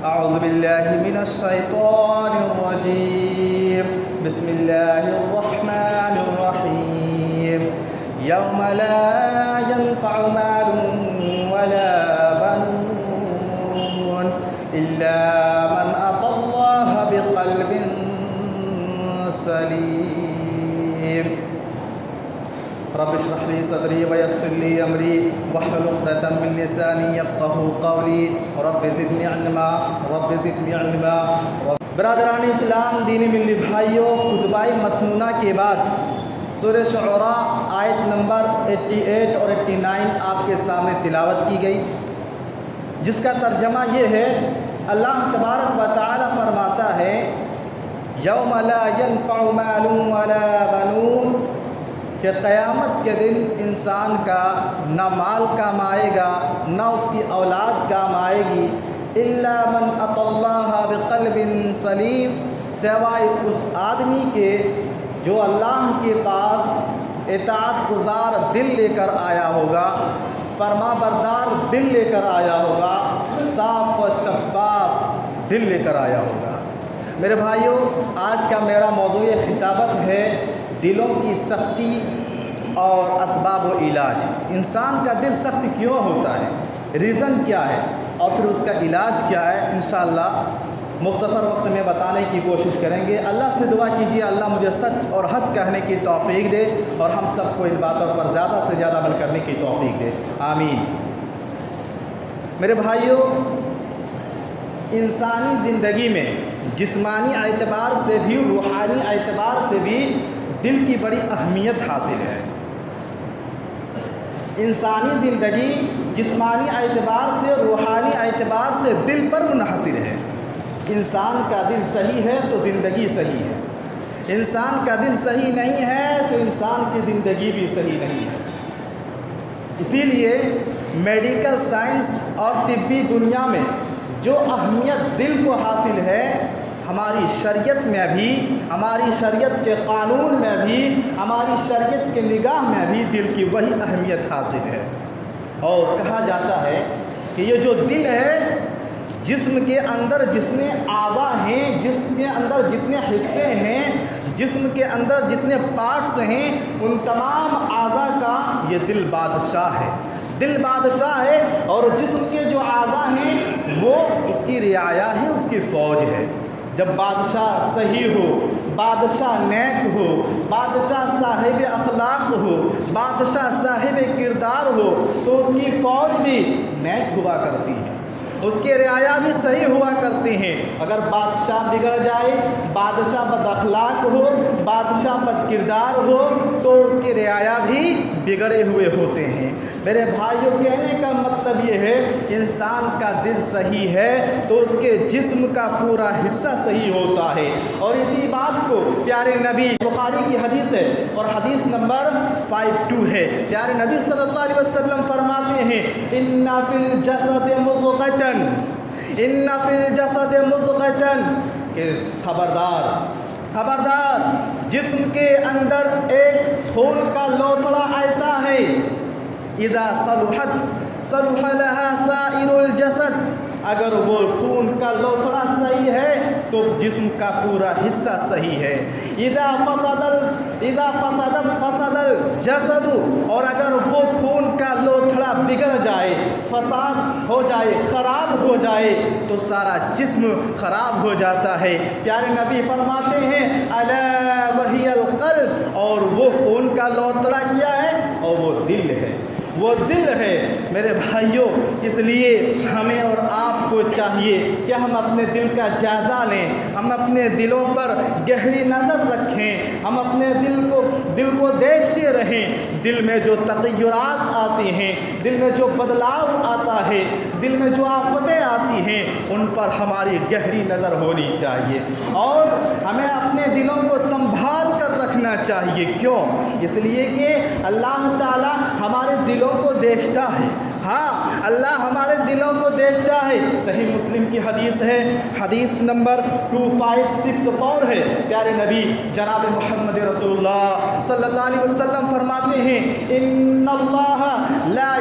اعوذ باللہ من الشیطان الرجیم بسم اللہ الرحمن الرحیم یوم لا ينفع مال ولا بنون الا من اتى اللہ بقلب سلیم رب اشرح لي صدري ويسر لي امري واحلل عقدة من لساني يفقهوا قولي رب زدني علما برادران اسلام دینی ملی بھائیوں، خطبہ مسنونہ کے بعد سورہ شعراء آیت نمبر 88 اور 89 آپ کے سامنے تلاوت کی گئی، جس کا ترجمہ یہ ہے، اللہ تبارک و تعالی فرماتا ہے یوم لا ينفع مال ولا بنون، کہ قیامت کے دن انسان کا نہ مال کام آئے گا نہ اس کی اولاد کام آئے گی، الا من اتی اللہ بقلب سلیم، سوائے اس آدمی کے جو اللہ کے پاس اطاعت گزار دل لے کر آیا ہوگا، فرما بردار دل لے کر آیا ہوگا، صاف و شفاف دل لے کر آیا ہوگا۔ میرے بھائیوں، آج کا میرا موضوع خطابت ہے دلوں کی سختی اور اسباب و علاج۔ انسان کا دل سخت کیوں ہوتا ہے، ریزن کیا ہے، اور پھر اس کا علاج کیا ہے، انشاءاللہ مختصر وقت میں بتانے کی کوشش کریں گے۔ اللہ سے دعا کیجیے اللہ مجھے سچ اور حق کہنے کی توفیق دے اور ہم سب کو ان باتوں پر زیادہ سے زیادہ عمل کرنے کی توفیق دے، آمین۔ میرے بھائیوں، انسانی زندگی میں جسمانی اعتبار سے بھی روحانی اعتبار سے بھی دل کی بڑی اہمیت حاصل ہے۔ انسانی زندگی جسمانی اعتبار سے روحانی اعتبار سے دل پر منحصر ہے۔ انسان کا دل صحیح ہے تو زندگی صحیح ہے، انسان کا دل صحیح نہیں ہے تو انسان کی زندگی بھی صحیح نہیں ہے۔ اسی لیے میڈیکل سائنس اور طبی دنیا میں جو اہمیت دل کو حاصل ہے، ہماری شریعت میں بھی، ہماری شریعت کے قانون میں بھی، ہماری شریعت کے نگاہ میں بھی دل کی وہی اہمیت حاصل ہے۔ اور کہا جاتا ہے کہ یہ جو دل ہے، جسم کے اندر جتنے اعضاء ہیں، جسم کے اندر جتنے حصے ہیں، جسم کے اندر جتنے پارٹس ہیں، ان تمام اعضاء کا یہ دل بادشاہ ہے۔ دل بادشاہ ہے اور جسم کے جو اعضاء ہیں وہ اس کی رعایا ہے، اس کی فوج ہے۔ جب بادشاہ صحیح ہو، بادشاہ نیک ہو، بادشاہ صاحب اخلاق ہو، بادشاہ صاحب کردار ہو، تو اس کی فوج بھی نیک ہوا کرتی ہے، اس کے رعایا بھی صحیح ہوا کرتے ہیں۔ اگر بادشاہ بگڑ جائے، بادشاہ بد اخلاق ہو، بادشاہ بد کردار ہو، تو اس کے رعایا بھی بگڑے ہوئے ہوتے ہیں۔ میرے بھائیوں، کہنے کا مطلب یہ ہے انسان کا دل صحیح ہے تو اس کے جسم کا پورا حصہ صحیح ہوتا ہے۔ اور اسی بات کو پیارے نبی، بخاری کی حدیث ہے اور حدیث نمبر 52 ہے، پیارے نبی صلی اللہ علیہ وسلم فرماتے ہیں ان فی الجسد مضغۃ، ان فی الجسد مضغۃ، کہ خبردار جسم کے اندر ایک خون کا لوتھڑا ایسا ہے، اذا صلحت صلح لها سائر الجسد، اگر وہ خون کا لوتھڑا صحیح ہے تو جسم کا پورا حصہ صحیح ہے۔ اذا فسدت فسد الجسد، اور اگر وہ خون کا لوتھڑا بگڑ جائے، فساد ہو جائے، خراب ہو جائے، تو سارا جسم خراب ہو جاتا ہے۔ پیارے نبی فرماتے ہیں الا وہی القلب، اور وہ خون کا لوتھڑا کیا ہے، اور وہ دل ہے، وہ دل ہے۔ میرے بھائیوں، اس لیے ہمیں اور آپ کو چاہیے کہ ہم اپنے دل کا جائزہ لیں، ہم اپنے دلوں پر گہری نظر رکھیں، ہم اپنے دل کو دیکھتے رہیں۔ دل میں جو تغیرات آتی ہیں، دل میں جو بدلاؤ آتا ہے، دل میں جو آفتیں آتی ہیں، ان پر ہماری گہری نظر ہونی چاہیے اور ہمیں اپنے دلوں کو سنبھال کر رکھنا چاہیے۔ کیوں؟ اس لیے کہ اللہ تعالی ہمارے دلوں کو دیکھتا ہے۔ ہاں، اللہ ہمارے دلوں کو دیکھتا ہے۔ صحیح مسلم کی حدیث ہے، حدیث نمبر 2564 ہے، پیارے نبی جناب محمد رسول اللہ صلی اللہ علیہ وسلم فرماتے ہیں ان اللہ لا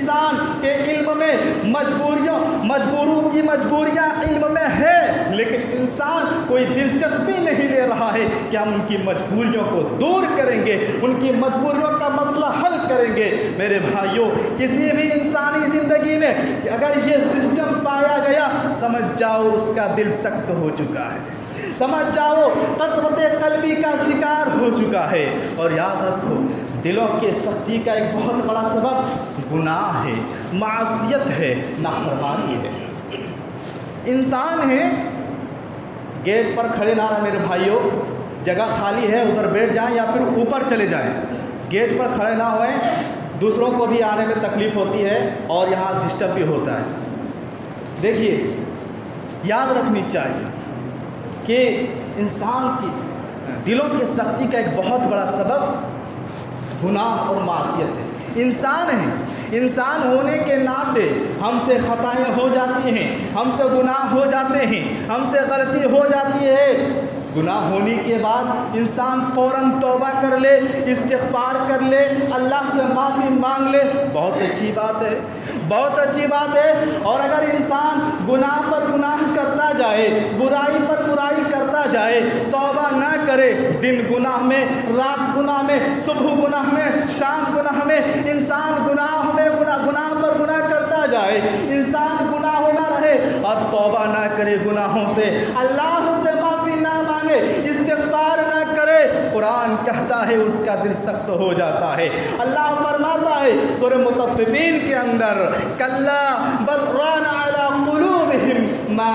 انسان کے علم میں مجبوریاں علم میں ہے، لیکن انسان کوئی دلچسپی نہیں لے رہا ہے کہ ہم ان کی مجبوریوں کو دور کریں گے، ان کی مجبوریوں کا مسئلہ حل کریں گے۔ میرے بھائیوں، کسی بھی انسانی زندگی میں اگر یہ سسٹم پایا گیا، سمجھ جاؤ اس کا دل سخت ہو چکا ہے، سمجھ جاؤ قسوت قلبی کا شکار ہو چکا ہے۔ اور یاد رکھو، دلوں کے سختی کا ایک بہت بڑا سبب گناہ ہے، معصیت ہے، نافرمانی ہے۔ انسان ہے، گیٹ پر کھڑے نہ رہا میرے بھائیوں، جگہ خالی ہے ادھر بیٹھ جائیں یا پھر اوپر چلے جائیں، گیٹ پر کھڑے نہ ہوئیں، دوسروں کو بھی آنے میں تکلیف ہوتی ہے اور یہاں ڈسٹرب بھی ہوتا ہے۔ دیکھیے، یاد رکھنی چاہیے کہ انسان کی دلوں کے سختی کا ایک بہت بڑا سبب گناہ اور معصیت ہے۔ انسان ہے، انسان ہونے کے ناطے ہم سے خطائیں ہو جاتی ہیں، ہم سے گناہ ہو جاتے ہیں، ہم سے غلطی ہو جاتی ہے۔ گناہ ہونے کے بعد انسان فوراً توبہ کر لے، استغفار کر لے، اللہ سے معافی مانگ لے، بہت اچھی بات ہے، بہت اچھی بات ہے۔ اور اگر انسان گناہ پر گناہ کرتا جائے، برائی پر برائی کرتا جائے، توبہ نہ کرے، دن گناہ میں، رات گناہ میں، صبح گناہ میں، شام گناہ میں، انسان گناہ پر گناہ کرتا جائے، انسان گناہوں میں رہے اور توبہ نہ کرے گناہوں سے، اللہ سے معافی نہ مانگے، استغفار نہ کرے، قرآن کہتا ہے اس کا دل سخت ہو جاتا ہے۔ اللہ فرماتا ہے سورہ مطففین کے اندر، کلا بل ران علی قلوبہم ما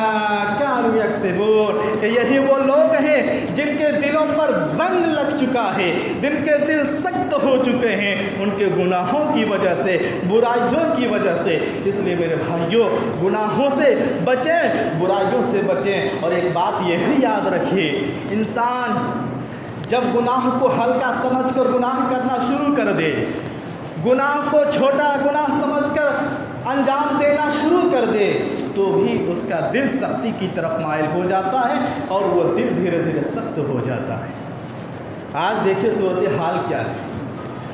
کانوا یکسبون، کہ یہی وہ لوگ ہیں جن کے دلوں پر زنگ لگ چکا ہے، جن کے دل سخت ہو چکے ہیں ان کے گناہوں کی وجہ سے، برائیوں کی وجہ سے۔ اس لیے میرے بھائیوں، گناہوں سے بچیں، برائیوں سے بچیں۔ اور ایک بات یہ بھی یاد رکھیے، انسان جب گناہ کو ہلکا سمجھ کر گناہ کرنا شروع کر دے، گناہ کو چھوٹا گناہ سمجھ کر انجام دینا شروع کر دے، تو بھی اس کا دل سختی کی طرف مائل ہو جاتا ہے اور وہ دل دھیرے دھیرے سخت ہو جاتا ہے۔ آج دیکھیے صورتحال کیا ہے،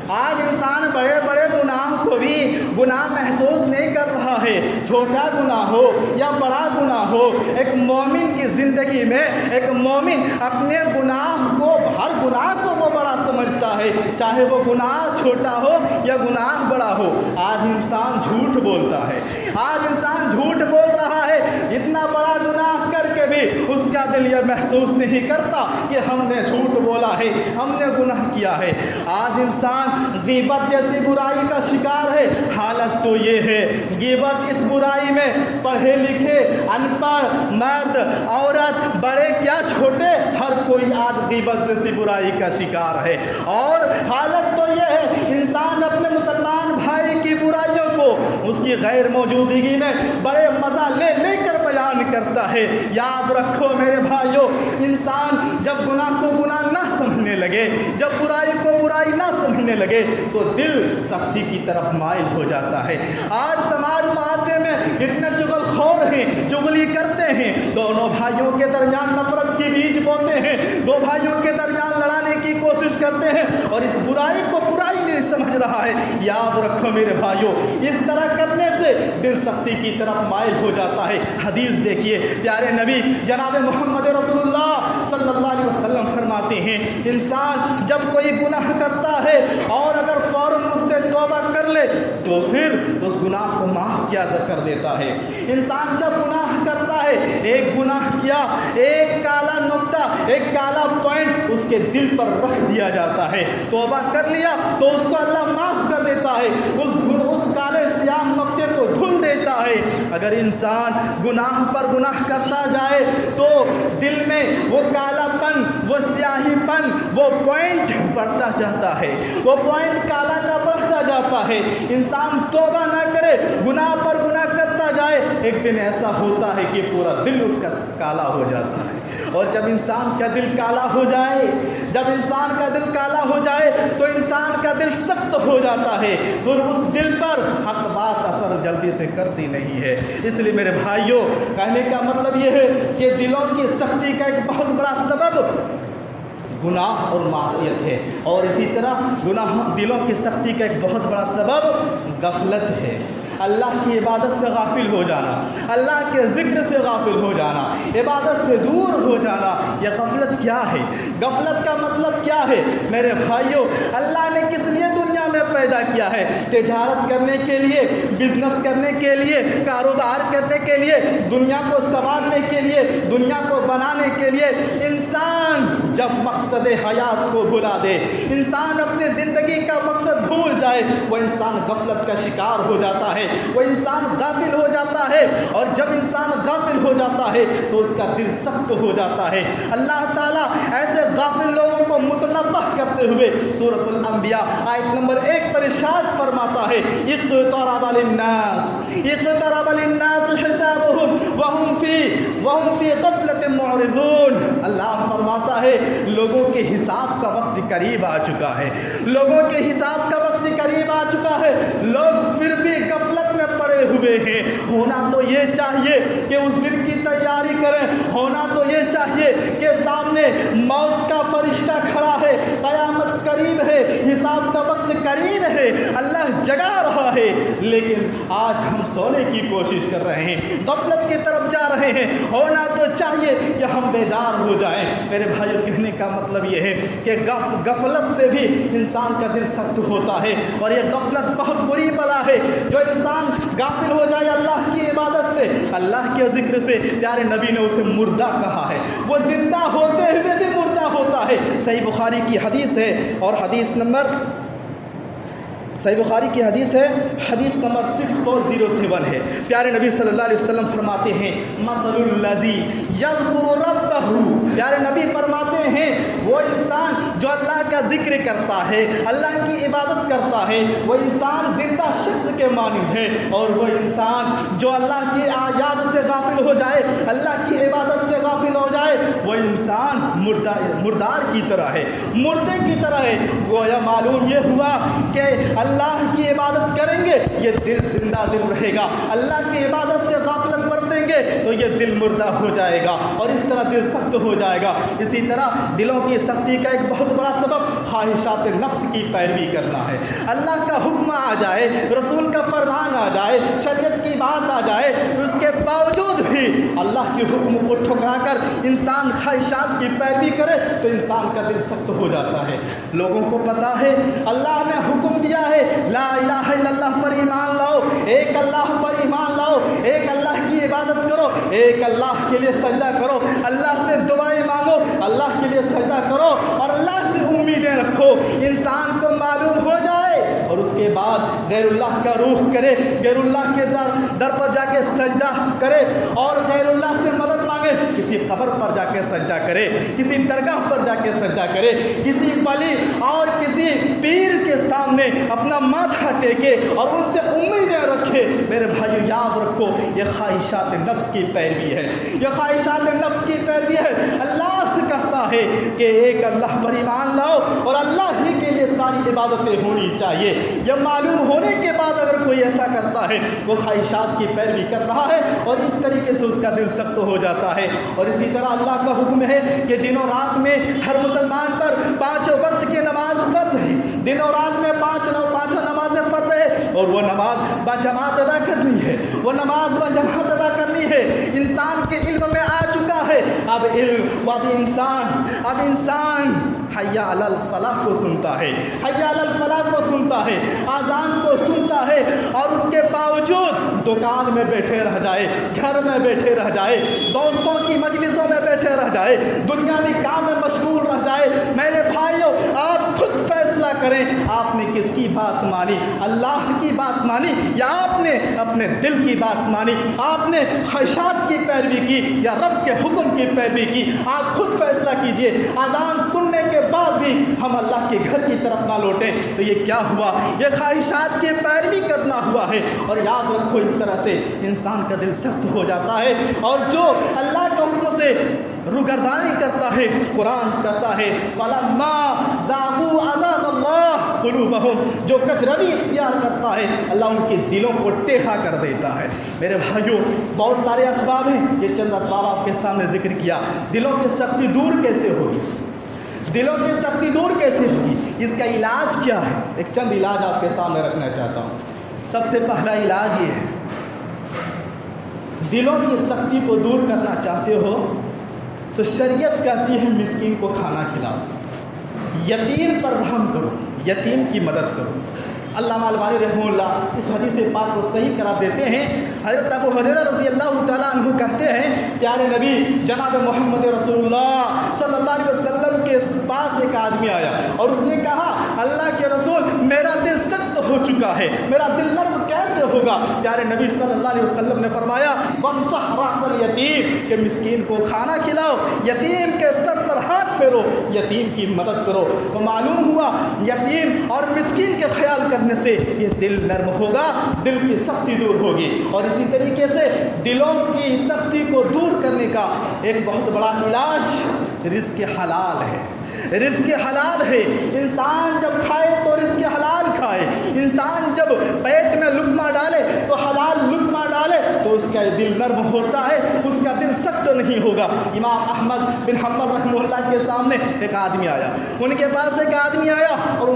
آج انسان بڑے بڑے گناہ کو بھی گناہ محسوس نہیں کر رہا ہے، چھوٹا گناہ ہو یا بڑا گناہ ہو۔ ایک مومن کی زندگی میں ایک مومن اپنے گناہ کو، ہر گناہ کو وہ بڑا سمجھتا ہے، چاہے وہ گناہ چھوٹا ہو یا گناہ بڑا ہو۔ آج انسان جھوٹ بولتا ہے، آج انسان جھوٹ بول رہا ہے، اتنا بڑا گناہ کر کے بھی اس کا دل یہ محسوس نہیں کرتا کہ ہم نے جھوٹ بولا ہے، ہم نے گناہ کیا ہے۔ آج انسان غیبت جیسی برائی کا شکار ہے۔ حالت تو یہ ہے، غیبت اس برائی میں پڑھے لکھے، ان پڑھ، مرد، عورت، بڑے کیا چھوٹے، ہر کوئی آج غیبت جیسی برائی کا شکار ہے۔ اور حالت تو یہ ہے، انسان اپنے مسلمان بھائی کی برائیوں کو اس کی غیر موجودگی میں بڑے مزہ لے لے کر بیان کرتا ہے۔ یاد رکھو میرے بھائیوں، انسان جب گناہ کو گناہ نہ سمجھنے لگے، جب برائی کو برائی نہ سمجھنے لگے، تو دل سختی کی طرف مائل ہو جاتا ہے۔ آج سماج معاشرے میں اتنے چغل خور ہیں، چغلی کرتے ہیں، دونوں بھائیوں کے درمیان نفرت کے بیج بوتے ہیں، دو بھائیوں کے درمیان لڑانے کی کوشش کرتے ہیں اور اس برائی کو برائی نہیں سمجھ رہا ہے۔ یاد رکھو میرے بھائیوں، اس طرح کرنے سے دل سختی کی طرف مائل ہو جاتا ہے۔ حدیث دیکھیے، پیارے نبی جناب محمد رسول اللہ صلی اللہ علیہ وسلم فرماتے ہیں، انسان جب کوئی گناہ کرتا ہے اور اگر فوراً اس سے توبہ کر لے تو پھر اس گناہ کو معاف کیا کر دیتا ہے۔ انسان جب گناہ کرتا ہے، ایک گناہ کیا، ایک کالا نقطہ، ایک کالا پوائنٹ اس کے دل پر رکھ دیا جاتا ہے، توبہ کر لیا تو اس کو اللہ معاف کر دیتا ہے، اس کالے سیاہ نقطے کو دھل دیتا ہے۔ اگر انسان گناہ پر گناہ کرتا جائے تو دل میں وہ کالا پن، وہ سیاہی پن، وہ پوائنٹ بڑھتا جاتا ہے، وہ پوائنٹ کالا کا بڑھتا جاتا ہے۔ انسان توبہ نہ کرے، گناہ پر گناہ کرتا جائے، ایک دن ایسا ہوتا ہے کہ پورا دل اس کا کالا ہو جاتا ہے۔ اور جب انسان کا دل کالا ہو جائے، جب انسان کا دل کالا ہو جائے تو انسان کا دل سخت ہو جاتا ہے، پھر اس دل پر حق بات اثر جلدی سے کرتی نہیں ہے۔ اس لیے میرے بھائیوں، کہنے کا مطلب یہ ہے کہ دلوں کی سختی کا ایک بہت بڑا سبب گناہ اور معصیت ہے، اور اسی طرح گناہ دلوں کی سختی کا ایک بہت بڑا سبب غفلت ہے۔ اللہ کی عبادت سے غافل ہو جانا، اللہ کے ذکر سے غافل ہو جانا، عبادت سے دور ہو جانا، یہ غفلت کیا ہے؟ غفلت کا مطلب کیا ہے میرے بھائیوں؟ اللہ نے کس لیے دنیا میں پیدا کیا ہے؟ تجارت کرنے کے لیے، بزنس کرنے کے لیے، کاروبار کرنے کے لیے، دنیا کو سنوارنے کے لیے، دنیا کو بنانے کے لیے۔ انسان جب مقصد حیات کو بھلا دے، انسان اپنے زندگی کا مقصد بھول جائے، وہ انسان غفلت کا شکار ہو جاتا ہے، وہ انسان غافل ہو جاتا ہے، اور جب انسان غافل ہو جاتا ہے تو اس کا دل سخت ہو جاتا ہے۔ اللہ تعالیٰ ایسے غافل لوگوں کو متنبہ کرتے ہوئے سورۃ الانبیاء آیت نمبر 1 پر ارشاد فرماتا ہے، اقترب للناس حسابهم وهم في غفلة معرضون۔ اللہ فرماتا ہے لوگوں کے حساب کا وقت قریب آ چکا ہے، لوگوں کے حساب کا وقت قریب آ چکا ہے، لوگ پھر بھی غفلت میں پڑے ہوئے ہیں۔ ہونا تو یہ چاہیے کہ اس دن کی تیاری کریں، ہونا تو یہ چاہیے کہ سامنے موت کا فرشتہ کھڑا ہے، قیامت قریب ہے، حساب کا وقت قریب ہے، اللہ جگا رہا ہے، لیکن آج ہم سونے کی کوشش کر رہے ہیں، غفلت کی طرف جا رہے ہیں۔ ہونا تو چاہیے کہ ہم بیدار ہو جائیں۔ میرے بھائیوں، کہنے کا مطلب یہ ہے کہ غفلت سے بھی انسان کا دل سخت ہوتا ہے، اور یہ غفلت بہت بری بلا ہے۔ جو انسان غافل ہو جائے اللہ کی عبادت سے، اللہ کے ذکر سے، پیارے نبی نے اسے مردہ کہا ہے، وہ زندہ ہوتے ہوئے بھی مردہ ہوتا ہے۔ صحیح بخاری کی حدیث ہے، اور حدیث نمبر 6407 ہے۔ پیارے نبی صلی اللہ علیہ وسلم فرماتے ہیں، مثل الذی یذکر ربہ، پیارے نبی فرماتے ہیں وہ انسان جو اللہ کا ذکر کرتا ہے، اللہ کی عبادت کرتا ہے، وہ انسان زندہ شخص کے مانند ہے، اور وہ انسان جو اللہ کی یاد سے غافل ہو جائے، اللہ کی عبادت سے غافل ہو جائے، وہ انسان مردار کی طرح ہے، مردے کی طرح ہے۔ گویا معلوم یہ ہوا کہ اللہ کی عبادت کریں گے یہ دل زندہ دل رہے گا، اللہ کی عبادت سے غفلت برتیں گے تو یہ دل مردہ ہو جائے گا، اور اس طرح دل سخت ہو جائے گا۔ اسی طرح دلوں کی سختی کا ایک بہت بڑا سبب خواہشات نفس کی پیروی کرنا ہے۔ اللہ کا حکم آ جائے، رسول کا فرمان آ جائے، شریعت کی بات آ جائے، اس کے باوجود بھی اللہ کے حکم کو ٹھکرا کر انسان خواہشات کی پیروی کرے تو انسان کا دل سخت ہو جاتا ہے۔ لوگوں کو پتا ہے اللہ نے حکم دیا ہے لا الہ الا اللہ پر ایمان لاؤ، ایک اللہ پر ایمان لاؤ، ایک اللہ کی عبادت کرو، ایک اللہ کے لیے سجدہ کرو، اللہ سے دعائیں مانگو، اللہ کے لیے سجدہ کرو، اور اللہ سے امیدیں رکھو۔ انسان کو معلوم ہو جائے اور اس کے بعد غیر اللہ کا روح کرے، غیر اللہ کے در پر جا کے سجدہ کرے، اور غیر اللہ سے مدد مانگے، کسی قبر پر جا کے سجدہ کرے، کسی درگاہ پر جا کے سجدہ کرے، کسی ولی اور کسی پیر کے سامنے اپنا ماتھا ٹیکے اور ان سے امیدیں رکھے۔ میرے بھائیو یاد رکھو یہ خواہشات نفس کی پیروی ہے، یہ خواہشات نفس کی پیروی ہے۔ اللہ کہتا ہے کہ ایک اللہ پر ایمان لاؤ اور اللہ ہی کے لیے ساری عبادتیں ہونی چاہیے۔ یہ معلوم ہونے کے بعد اگر کوئی ایسا کرتا ہے وہ خواہشات کی پیروی کر رہا ہے، اور اس طریقے سے اس کا دل سخت ہو جاتا ہے۔ اور اسی طرح اللہ کا حکم ہے کہ دن و رات میں ہر مسلمان پر 5 وقت کی نماز فرض ہے، دن و رات میں پانچوں نمازیں فرض ہے، اور وہ نماز بجماعت ادا کرنی ہے، وہ نماز بجماعت ادا کرنی ہے۔ انسان کے علم میں آ چکا ہے، اب انسان حی علی الصلاۃ کو سنتا ہے، حی علی الفلاح کو سنتا ہے، اذان کو سنتا ہے، اور اس کے باوجود دکان میں بیٹھے رہ جائے، گھر میں بیٹھے رہ جائے، دوستوں کی مجلسوں میں بیٹھے رہ جائے، دنیاوی کام میں مشغول رہ جائے۔ میرے بھائیوں آپ خود فیصلہ کریں، آپ نے کس کی بات مانی؟ اللہ کی بات مانی یا آپ نے اپنے دل کی بات مانی؟ آپ نے خواہشات کی پیروی کی یا رب کے حکم کی پیروی کی؟ آپ خود فیصلہ کیجئے۔ اذان سننے کے بعد بھی ہم اللہ کے گھر کی طرف نہ لوٹیں تو یہ کیا ہوا؟ یہ خواہشات کی پیروی کرنا ہوا ہے۔ اور یاد رکھو اس طرح سے انسان کا دل سخت ہو جاتا ہے، اور جو اللہ کے حکم سے روگردانی کرتا ہے، قرآن کہتا ہے فَلَمَّا زَاغُوا أَزَاغَ اللَّهُ قُلُوبَهُمْ، جو کجروی اختیار کرتا ہے اللہ ان کے دلوں کو ٹیڑھا کر دیتا ہے۔ میرے بھائیوں بہت سارے اسباب ہیں، یہ چند اسباب آپ کے سامنے ذکر کیا۔ دلوں کی سختی دور کیسے ہوگی؟ دلوں کی سختی دور کیسے ہوگی؟ اس کا علاج کیا ہے؟ ایک چند علاج آپ کے سامنے رکھنا چاہتا ہوں۔ سب سے پہلا علاج یہ ہے، دلوں کی سختی کو دور کرنا چاہتے ہو تو شریعت کہتی ہے مسکین کو کھانا کھلاؤ، یتیم پر رحم کرو، یتیم کی مدد کرو۔ علامہ البانی رحمہ اللہ اس حدیث پاک کو صحیح قرار دیتے ہیں۔ حضرت ابو ہریرہ رضی اللہ تعالیٰ عنہ کہتے ہیں، پیارے نبی جناب محمد رسول اللہ صلی اللہ علیہ وسلم کے پاس ایک آدمی آیا اور اس نے کہا، اللہ کے رسول میرا دل سخت ہو چکا ہے، میرا دل نرم کیسے ہوگا؟ پیارے نبی صلی اللہ علیہ وسلم نے فرمایا، وامسح راس الیتیم، کہ مسکین کو کھانا کھلاؤ، یتیم کے سر پر ہاتھ پھیرو، یتیم کی مدد کرو۔ تو معلوم ہوا یتیم اور مسکین کے خیال کرنے سے یہ دل نرم ہوگا، دل کی سختی دور ہوگی۔ اور اسی طریقے سے دلوں کی سختی کو دور کرنے کا ایک بہت بڑا علاج رزق حلال ہے۔ رزق حلال ہے، انسان جب کھائے تو رزق حلال کھائے، انسان جب پیٹ میں لقمہ ڈالے تو حلال لقمہ ڈالے تو اس کا دل نرم ہوتا ہے، اس کا دل سخت نہیں ہوگا۔ امام احمد بن حنبل رحمہ اللہ کے سامنے ایک آدمی آیا، ان کے پاس ایک آدمی آیا اور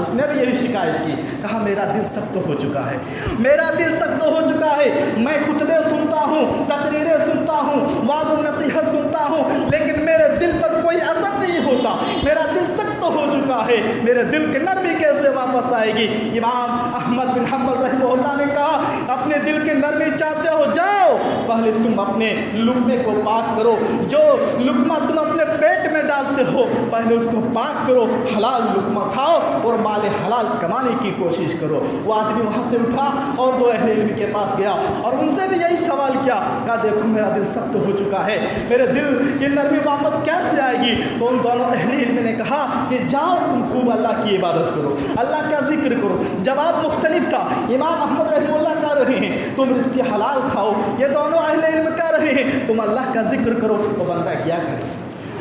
اس نے بھی یہی شکایت کی، کہا میرا دل سخت ہو چکا ہے، میرا دل سخت ہو چکا ہے، میں خطبے سنتا ہوں، تقریریں سنتا ہوں، وعظ و نصیحت سنتا ہوں، لیکن میرے دل پر کوئی اثر نہیں ہوتا، میرا دل سخت ہو چکا ہے، میرے دل کی نرمی کیسے واپس آئے گی؟ امام احمد بن حنبل رحمہ اللہ نے کہا، اپنے دل کی نرمی چاہتے ہو، جاؤ پہلے تم اپنے لقمے کو پاک کرو، جو لقمہ تم اپنے پیٹ میں ڈالتے ہو پہلے اس کو پاک کرو، حلال لقمہ کھاؤ اور مال حلال کمانے کی کوشش کرو۔ وہ آدمی وہاں سے اٹھا اور دو اہل علم کے پاس گیا اور ان سے بھی یہی سوال کیا، کہا دیکھو میرا دل سخت ہو چکا ہے، میرے دل کی نرمی واپس کیسے آئے گی؟ تو ان دونوں اہل علم نے کہا کہ جاؤ تم خوب اللہ کی عبادت کرو، اللہ کا ذکر کرو۔ جواب مختلف تھا، امام احمد رحمہ اللہ کہہ رہے ہیں تم رزق حلال کھاؤ، یہ دونوں اہل علم کہہ رہے ہیں تم اللہ کا ذکر کرو۔ تو بندہ کیا کرے؟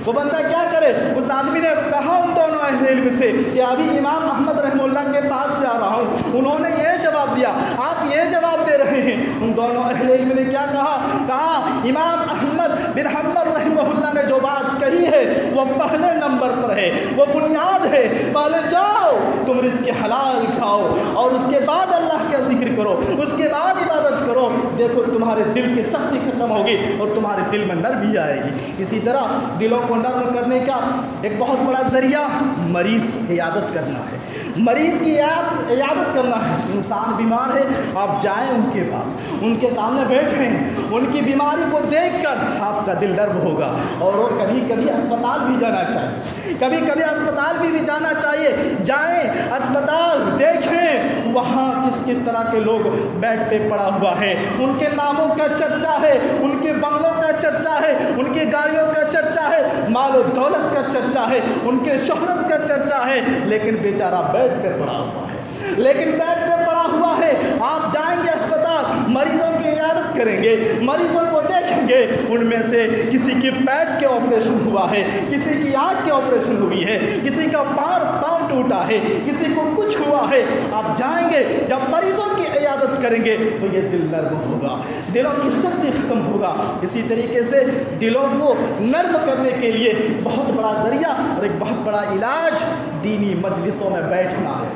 وہ بندہ کیا کرے؟ اس آدمی نے کہا ان دونوں اہل علم سے کہ ابھی امام احمد رحمہ اللہ کے پاس سے آ رہا ہوں، انہوں نے یہ جواب دیا، آپ یہ جواب دے رہے ہیں۔ ان دونوں اہل علم نے کیا کہا امام احمد بن حنبل رحمہ اللہ نے جو بات کہی ہے وہ پہلے نمبر پر ہے، وہ بنیاد ہے، پہلے جاؤ تم رزق حلال کھاؤ اور اس کے بعد اللہ کا ذکر کرو، اس کے بعد عبادت کرو، دیکھو تمہارے دل کی سختی ختم ہوگی اور تمہارے دل میں نرمی آئے گی۔ اسی طرح دلوں کو نرم کرنے کا ایک بہت بڑا ذریعہ مریض کی عیادت کرنا ہے، مریض کی عیادت کرنا ہے۔ انسان بیمار ہے، آپ جائیں ان کے پاس، ان کے سامنے بیٹھیں، ان کی بیماری کو دیکھ کر آپ کا دل نرم ہوگا۔ اور کبھی کبھی اسپتال بھی جانا چاہیے، کبھی کبھی اسپتال بھی جانا چاہیے، جائیں اسپتال دیکھیں وہاں کس کس طرح کے لوگ بیڈ پہ پڑا ہوا ہے، ان کے ناموں کا چرچا ہے، ان کے بنگلوں کا چرچا ہے، ان کی گاڑیوں کا چرچا ہے، مال و دولت کا چرچا ہے، ان کے شہرت کا چرچا ہے، لیکن بیچارہ بیڈ پہ پڑا ہوا ہے، لیکن بیڈ پہ پڑا ہوا ہے۔ آپ جائیں گے اسپتال، مریضوں کی عیادت کریں گے، مریضوں کو دیکھیں گے، ان میں سے کسی کی پیٹ کے آپریشن ہوا ہے، کسی کی آنکھ کے آپریشن ہوئی ہے، کسی کا پاؤں ٹوٹا ہے، کسی کو کچھ ہوا ہے۔ آپ جائیں گے، جب مریضوں کی عیادت کریں گے تو یہ دل نرم ہوگا، دلوں کی سختی ختم ہوگا۔ اسی طریقے سے دلوں کو نرم کرنے کے لیے بہت بڑا ذریعہ اور ایک بہت بڑا علاج دینی مجلسوں میں بیٹھنا ہے۔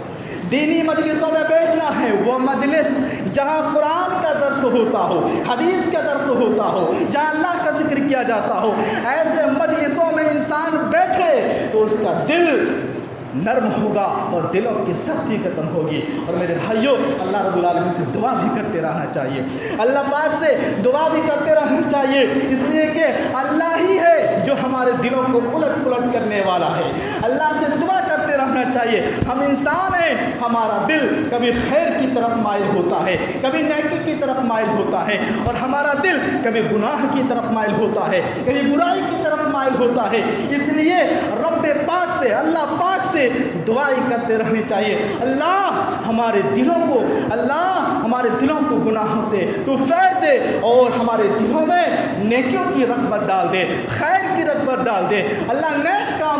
دینی مجلسوں میں بیٹھنا ہے، وہ مجلس جہاں قرآن کا درس ہوتا ہو، حدیث کا درس ہوتا ہو، جہاں اللہ کا ذکر کیا جاتا ہو، ایسے مجلسوں میں انسان بیٹھے تو اس کا دل نرم ہوگا اور دلوں کی سختی ختم ہوگی۔ اور میرے بھائیوں، اللہ رب العالمین سے دعا بھی کرتے رہنا چاہیے، اللہ پاک سے دعا بھی کرتے رہنا چاہیے، اس لیے کہ اللہ ہی ہے جو ہمارے دلوں کو الٹ پلٹ کرنے والا ہے۔ اللہ سے دعا کرتے رہنا چاہیے۔ ہم انسان ہیں، ہمارا دل کبھی خیر کی طرف مائل ہوتا ہے، کبھی نیکی کی طرف مائل ہوتا ہے، اور ہمارا دل کبھی گناہ کی طرف مائل ہوتا ہے، کبھی برائی کی طرف مائل ہوتا ہے۔ اس لیے رب پاک سے، اللہ پاک سے دعائیں کرتے رہنی چاہیے، اللہ ہمارے دلوں کو، اللہ ہمارے دلوں کو گناہوں سے تو پھیر دے اور ہمارے دلوں میں نیکیوں کی رغبت ڈال دے، خیر کی رغبت ڈال دے اللہ، نیک کام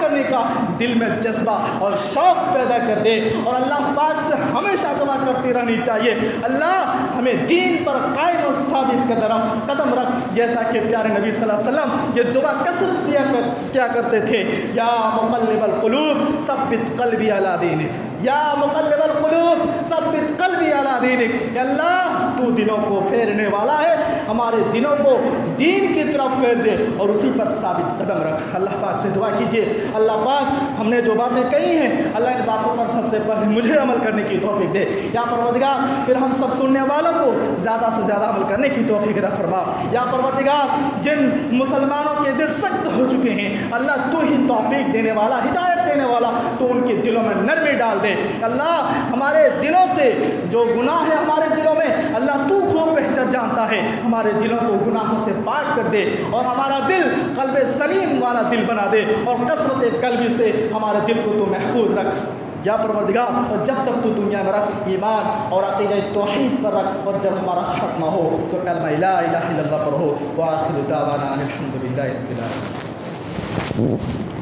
کرنے کا دل میں جذبہ اور شوق پیدا کر دے، اور اللہ پاک سے ہمیشہ دعا کرتی رہنی چاہیے اللہ ہمیں دین پر قائم و ثابت قدم رکھ، جیسا کہ پیارے نبی صلی اللہ علیہ وسلم یہ دعا کثرت سے کیا کرتے تھے، یا مقلب القلوب ثبت قلبی علی دینک، یا مقلب القلوب ثبت قلبی علی دینک، یا اللہ تو دلوں کو پھیرنے والا ہے، ہمارے دلوں کو دین کی طرف پھیر دے اور اسی پر ثابت قدم رکھ۔ اللہ پاک سے دعا کیجئے اللہ پاک ہم نے جو باتیں کہی ہیں اللہ ان باتوں پر سب سے پہلے مجھے عمل کرنے کی توفیق دے، یا پروردگار پھر ہم سب سننے والوں کو زیادہ سے زیادہ عمل کرنے کی توفیق عطا فرما، یا پروردگار جن مسلمانوں کے دل سخت ہو چکے ہیں اللہ تو ہی توفیق دینے والا، ہدایت دینے والا، تو ان کے دلوں میں نرمی ڈال دے اللہ، ہمارے دلوں سے جو گناہ ہے ہمارے دلوں میں اللہ تو خوب بہتر جانتا ہے، ہمارے دلوں کو گناہوں سے پاک کر دے اور ہمارا دل قلب سلیم والا دل بنا دے، اور کثرت قلبی سے ہمارے دل کو تو محفوظ رکھ یا پروردگار، اور جب تک تو دنیا میں رکھ ایمان اور عقیدہ توحید پر رکھ، اور جب ہمارا ختم ہو تو کلمہ لا الہ الا اللہ پر ہو، وآخر دعوانا الحمدللہ رب العالمین۔